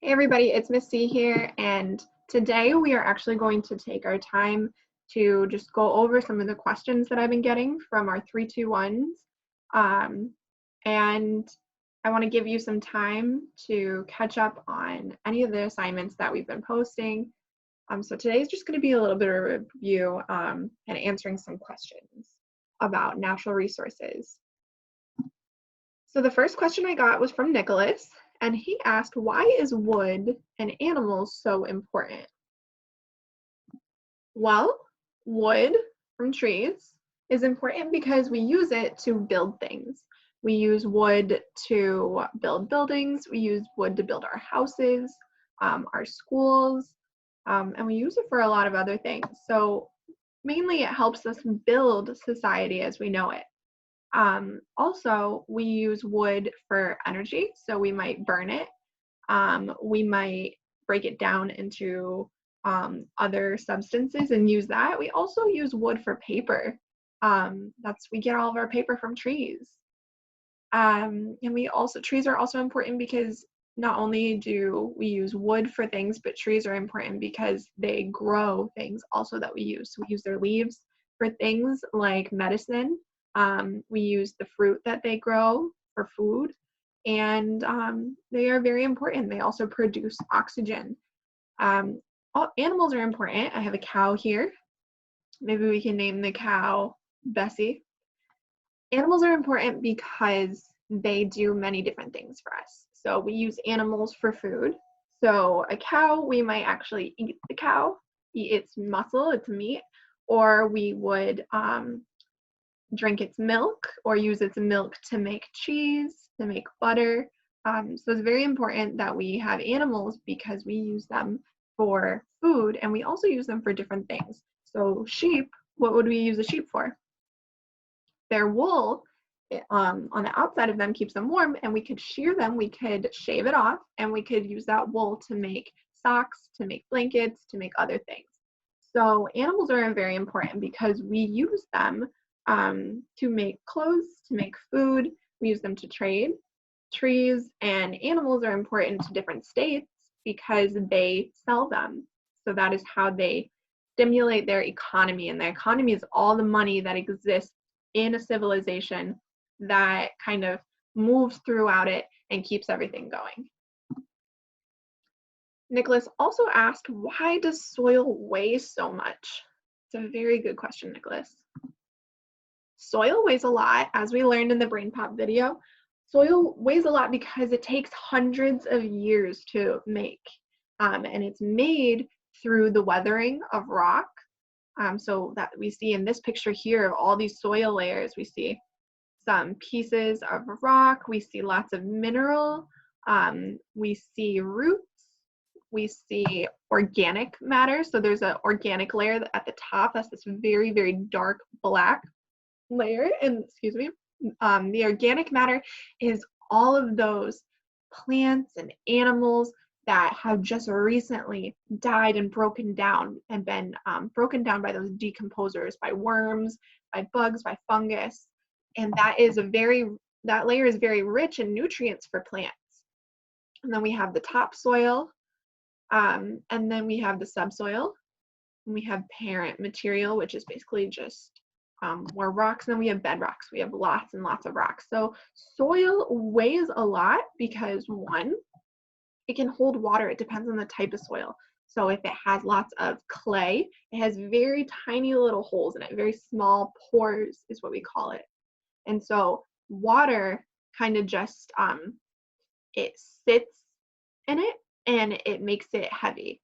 Hey everybody, it's Miss C here, and today we are actually going to take our time to just go over some of the questions that I've been getting from our 321s. And I want to give you some time to catch up on any of the assignments that we've been posting. So today is just going to be a little bit of a review and answering some questions about natural resources. So the first question I got was from Nicholas, and he asked, why is wood and animals so important? Well, wood from trees is important because we use it to build things. We use wood to build buildings, we use wood to build our houses, our schools, and we use it for a lot of other things. So mainly it helps us build society as we know it. Also, we use wood for energy, so we might burn it. We might break it down into other substances and use that. We also use wood for paper. We get all of our paper from trees. And trees are also important because not only do we use wood for things, but trees are important because they grow things also that we use. So we use their leaves for things like medicine. We use the fruit that they grow for food, and they are very important. They also produce oxygen. All animals are important. I have a cow here. Maybe we can name the cow Bessie. Animals are important because they do many different things for us. So we use animals for food. So a cow, we might actually eat the cow, eat its muscle, its meat, or we would drink its milk or use its milk to make cheese, to make butter. So it's very important that we have animals because we use them for food and we also use them for different things. So sheep, what would we use a sheep for? Their wool on the outside of them keeps them warm, and we could shear them, we could shave it off, and we could use that wool to make socks, to make blankets, to make other things. So animals are very important because we use them to make clothes, to make food. We use them to trade. Trees and animals are important to different states because they sell them. So that is how they stimulate their economy, and their economy is all the money that exists in a civilization that kind of moves throughout it and keeps everything going. Nicholas also asked, why does soil weigh so much? It's a very good question, Nicholas. Soil weighs a lot, as we learned in the Brain Pop video. Soil weighs a lot because it takes hundreds of years to make, and it's made through the weathering of rock. So that we see in this picture here of all these soil layers, we see some pieces of rock, we see lots of mineral, we see roots, we see organic matter. So there's an organic layer at the top, that's this very, very dark black layer, and excuse me, the organic matter is all of those plants and animals that have just recently died and broken down and been broken down by those decomposers, by worms, by bugs, by fungus. And that layer is very rich in nutrients for plants. And then we have the topsoil, and then we have the subsoil, and we have parent material, which is basically just more rocks, and then we have bedrocks. We have lots and lots of rocks. So soil weighs a lot because, one, it can hold water. It depends on the type of soil. So if it has lots of clay, it has very tiny little holes in it, very small pores is what we call it. And so water kind of just, it sits in it and it makes it heavy.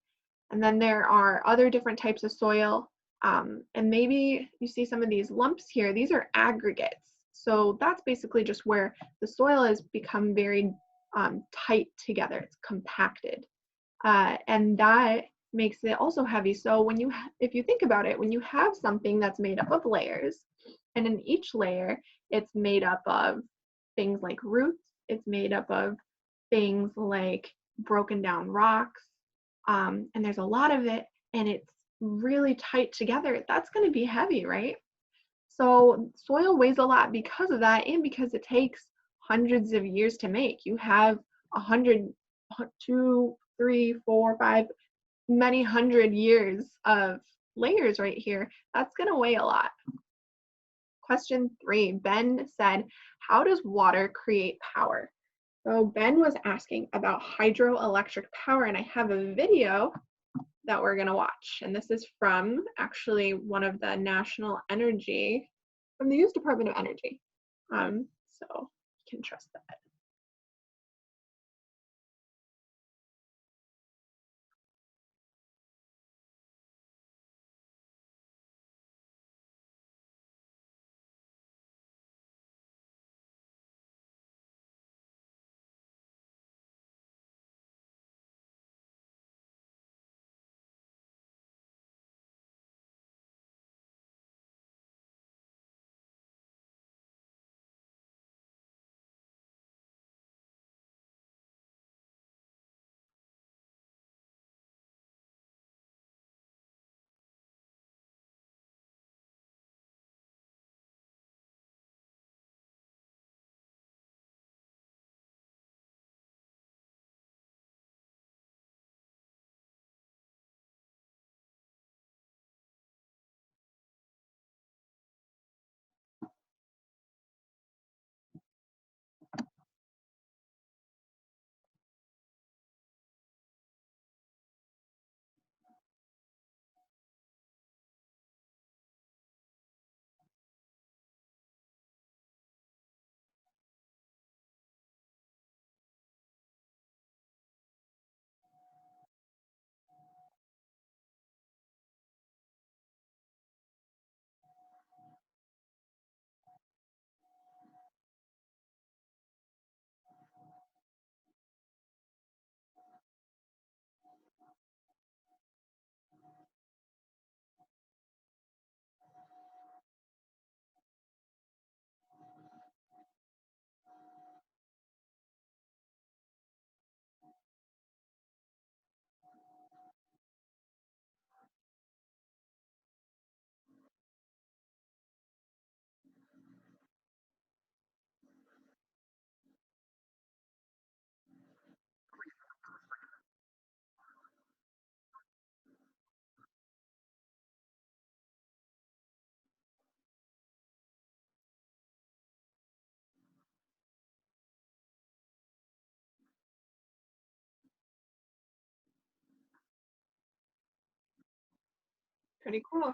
And then there are other different types of soil. And maybe you see some of these lumps here. These are aggregates. So that's basically just where the soil has become very tight together. It's compacted. And that makes it also heavy. So if you think about it, when you have something that's made up of layers, and in each layer, it's made up of things like roots, it's made up of things like broken down rocks, and there's a lot of it, and it's really tight together, that's going to be heavy, right? So soil weighs a lot because of that, and because it takes hundreds of years to make. You have 100 to 3, 4, 5, many hundred years of layers right here, that's going to weigh a lot. Question 3, Ben said, how does water create power? So Ben was asking about hydroelectric power, and I have a video that we're going to watch. And this is from actually one of the National Energy, from the U.S. Department of Energy. So you can trust that. Pretty cool.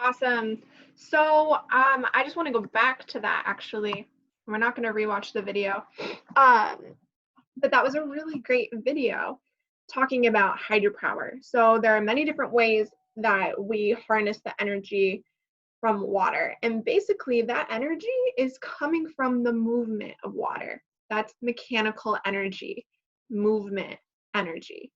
Awesome. So I just want to go back to that actually. We're not going to rewatch the video. But that was a really great video talking about hydropower. So there are many different ways that we harness the energy from water. And basically that energy is coming from the movement of water. That's mechanical energy, movement energy.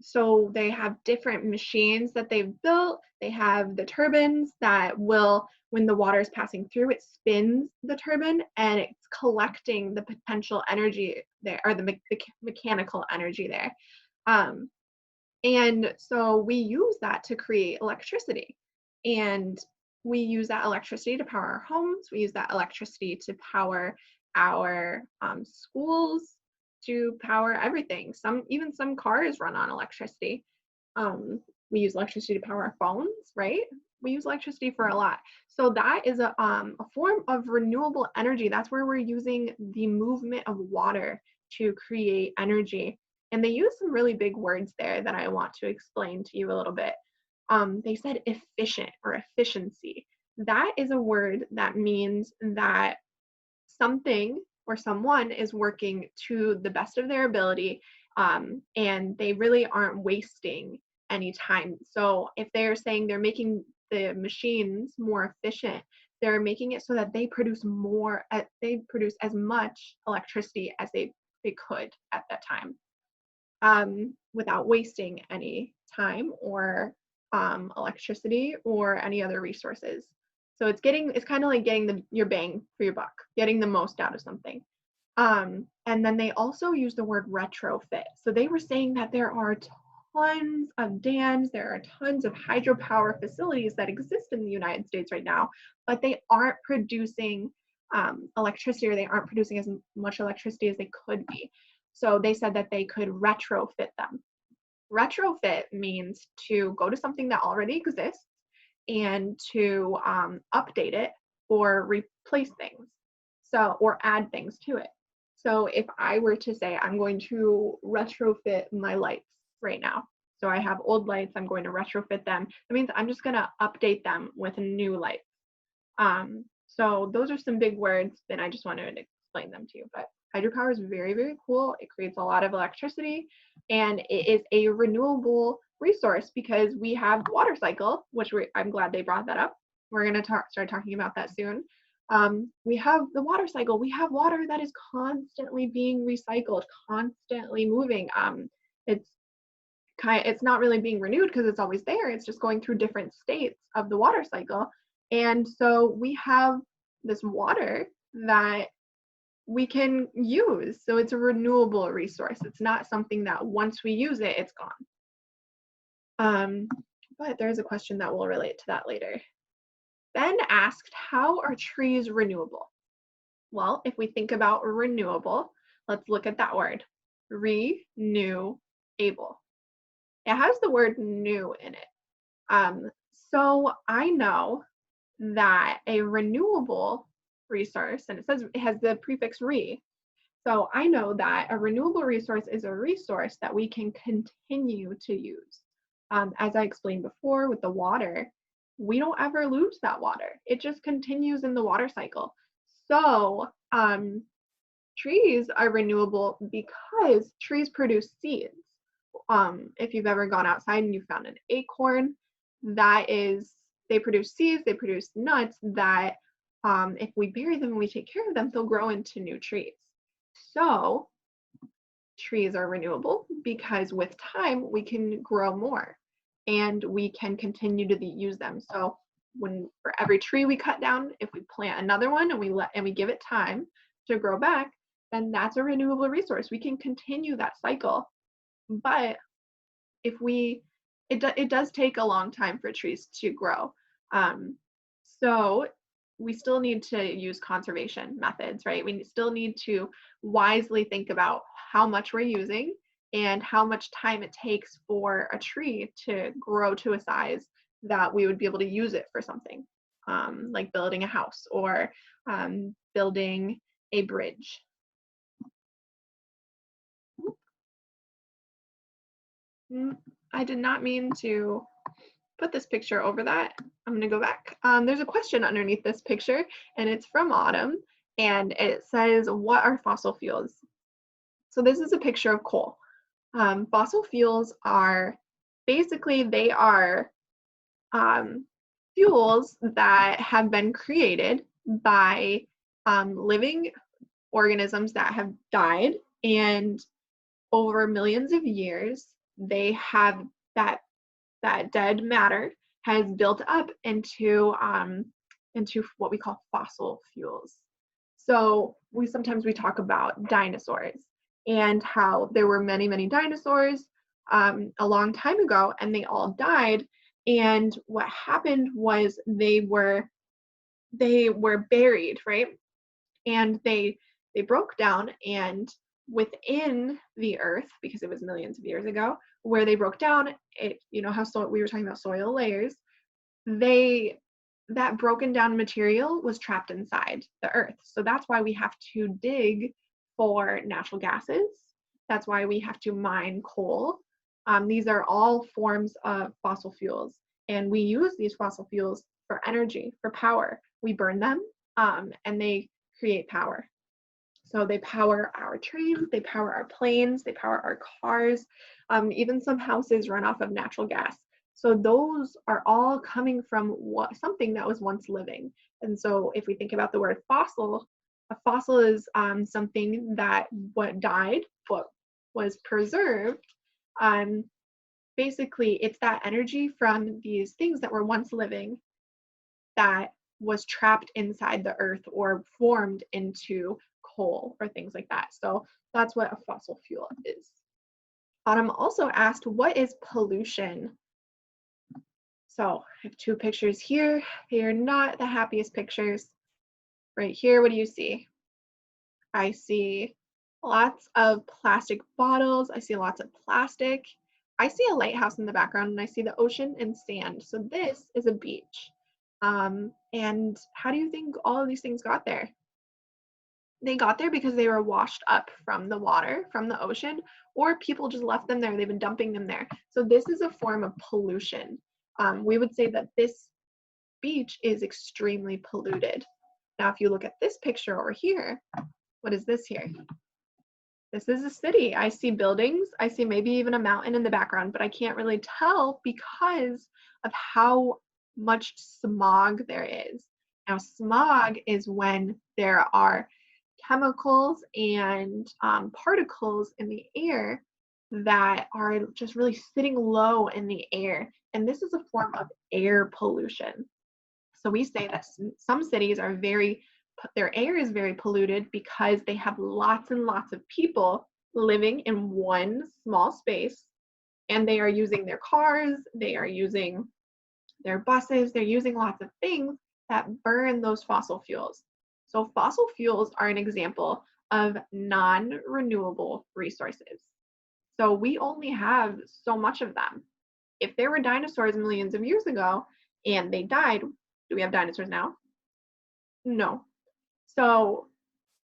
So they have different machines that they've built. They have the turbines that will, when the water is passing through, it spins the turbine and it's collecting the potential energy there, or the mechanical energy there. Um, And so we use that to create electricity. And we use that electricity to power our homes. We use that electricity to power our schools, to power everything. Even some cars run on electricity. We use electricity to power our phones, right? We use electricity for a lot. So that is a form of renewable energy. That's where we're using the movement of water to create energy. And they use some really big words there that I want to explain to you a little bit. They said efficient or efficiency. That is a word that means that something or someone is working to the best of their ability, and they really aren't wasting any time. So if they're saying they're making the machines more efficient, they're making it so that they produce they produce as much electricity as they could at that time, without wasting any time or electricity or any other resources. So it's kind of like getting your bang for your buck, getting the most out of something. And then they also use the word retrofit. So they were saying that there are tons of dams, there are tons of hydropower facilities that exist in the United States right now, but they aren't producing electricity, or they aren't producing as much electricity as they could be. So they said that they could retrofit them. Retrofit means to go to something that already exists and to update it or replace things, or add things to it. So if I were to say I'm going to retrofit my lights right now, so I have old lights, I'm going to retrofit them. That means I'm just going to update them with new lights. So those are some big words, and I just wanted to explain them to you. But hydropower is very, very cool. It creates a lot of electricity, and it is a renewable resource because we have the water cycle, which I'm glad they brought that up. We're going to start talking about that soon. We have the water cycle. We have water that is constantly being recycled, constantly moving. It's not really being renewed because it's always there. It's just going through different states of the water cycle. And so we have this water that we can use. So it's a renewable resource. It's not something that once we use it, it's gone. But there's a question that will relate to that later. Ben asked, how are trees renewable? Well, if we think about renewable, let's look at that word, renew-able. It has the word new in it. So I know that a renewable resource, and it says it has the prefix re, so I know that a renewable resource is a resource that we can continue to use. As I explained before with the water, we don't ever lose that water. It just continues in the water cycle. So trees are renewable because trees produce seeds. If you've ever gone outside and you found an acorn, they produce seeds, they produce nuts that if we bury them and we take care of them, they'll grow into new trees. So trees are renewable because with time we can grow more and we can continue to use them. So for every tree we cut down, if we plant another one and we give it time to grow back, then that's a renewable resource. We can continue that cycle. But it does take a long time for trees to grow. So we still need to use conservation methods, right? We still need to wisely think about how much we're using and how much time it takes for a tree to grow to a size that we would be able to use it for something, like building a house or building a bridge. I did not mean to put this picture over that. I'm going to go back. There's a question underneath this picture, and it's from Autumn, and it says, what are fossil fuels? So this is a picture of coal. Fossil fuels are basically, they are fuels that have been created by living organisms that have died, and over millions of years, they have that dead matter has built up into what we call fossil fuels. So sometimes we talk about dinosaurs and how there were many, many dinosaurs. a long time ago, and they all died. And what happened was they were buried, right? And they broke down, and within the earth, because it was millions of years ago, where they broke down, it, you know how we were talking about soil layers, they that broken down material was trapped inside the earth. So that's why we have to dig for natural gases. That's why we have to mine coal. These are all forms of fossil fuels, and we use these fossil fuels for energy, for power. We burn them, and they create power. So they power our trains, they power our planes, they power our cars. Even some houses run off of natural gas. So those are all coming from something that was once living. And so if we think about the word fossil, a fossil is something that what died, what was preserved. Basically, it's that energy from these things that were once living that was trapped inside the earth or formed into coal or things like that. So that's what a fossil fuel is. Autumn also asked, what is pollution? So I have two pictures here. They are not the happiest pictures. Right here, what do you see? I see lots of plastic bottles. I see lots of plastic. I see a lighthouse in the background, and I see the ocean and sand. So this is a beach. And how do you think all of these things got there? They got there because they were washed up from the water, from the ocean, or people just left them there. They've been dumping them there. So this is a form of pollution. We would say that this beach is extremely polluted. Now, if you look at this picture over here, what is this here? This is a city. I see buildings. I see maybe even a mountain in the background, but I can't really tell because of how much smog there is. Now, smog is when there are chemicals and particles in the air that are just really sitting low in the air. And this is a form of air pollution. So we say that some cities are their air is very polluted because they have lots and lots of people living in one small space, and they are using their cars, they are using their buses, they're using lots of things that burn those fossil fuels. So fossil fuels are an example of non-renewable resources. So we only have so much of them. If there were dinosaurs millions of years ago and they died, do we have dinosaurs now? No. So,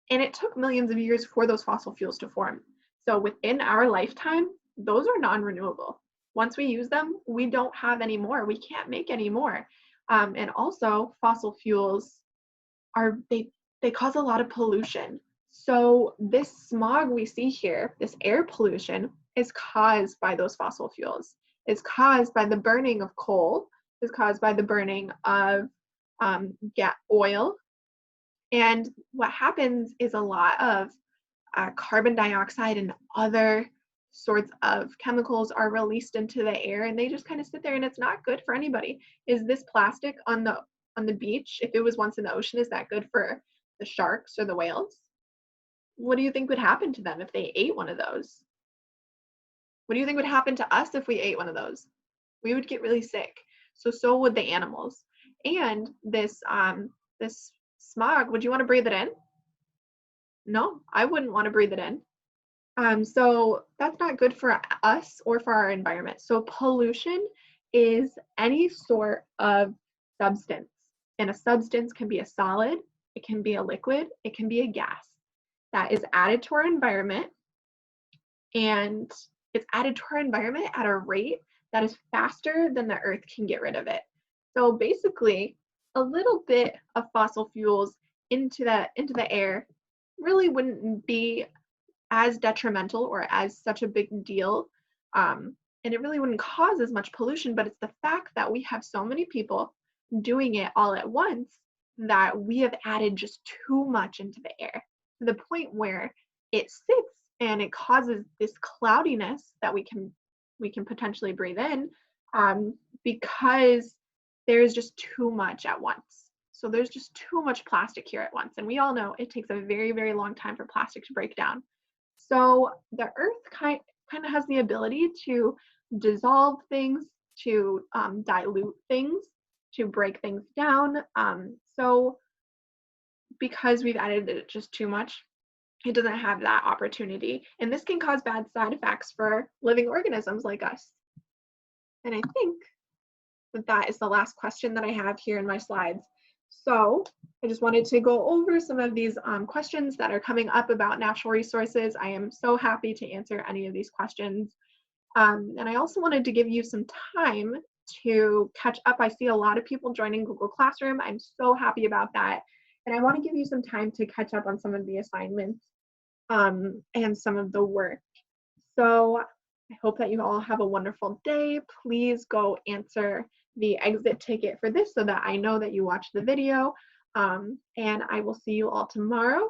and it took millions of years for those fossil fuels to form. So within our lifetime, those are non-renewable. Once we use them, we don't have any more. We can't make any more. And also, fossil fuels they cause a lot of pollution. So this smog we see here, this air pollution, is caused by those fossil fuels. It's caused by the burning of coal. Is caused by the burning of oil. And what happens is a lot of carbon dioxide and other sorts of chemicals are released into the air, and they just kind of sit there, and it's not good for anybody. Is this plastic on the beach, if it was once in the ocean, is that good for the sharks or the whales? What do you think would happen to them if they ate one of those? What do you think would happen to us if we ate one of those? We would get really sick. So would the animals. And this smog, would you want to breathe it in? No, I wouldn't want to breathe it in. So that's not good for us or for our environment. So pollution is any sort of substance. And a substance can be a solid, it can be a liquid, it can be a gas that is added to our environment. And it's added to our environment at a rate that is faster than the earth can get rid of it. So basically, a little bit of fossil fuels into the air really wouldn't be as detrimental or as such a big deal. And it really wouldn't cause as much pollution, but it's the fact that we have so many people doing it all at once that we have added just too much into the air to the point where it sits and it causes this cloudiness that we can potentially breathe in, because there's just too much at once. So there's just too much plastic here at once. And we all know it takes a very, very long time for plastic to break down. So the earth kind of has the ability to dissolve things, to dilute things, to break things down. So because we've added it just too much, it doesn't have that opportunity. And this can cause bad side effects for living organisms like us. And I think that is the last question that I have here in my slides. So I just wanted to go over some of these questions that are coming up about natural resources. I am so happy to answer any of these questions. And I also wanted to give you some time to catch up. I see a lot of people joining Google Classroom. I'm so happy about that. And I want to give you some time to catch up on some of the assignments and some of the work. So I hope that you all have a wonderful day. Please go answer the exit ticket for this so that I know that you watched the video. And I will see you all tomorrow.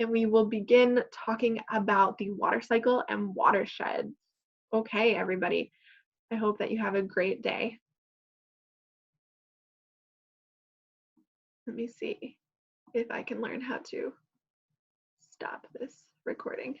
And we will begin talking about the water cycle and watersheds. Okay, everybody. I hope that you have a great day. Let me see if I can learn how to stop this recording.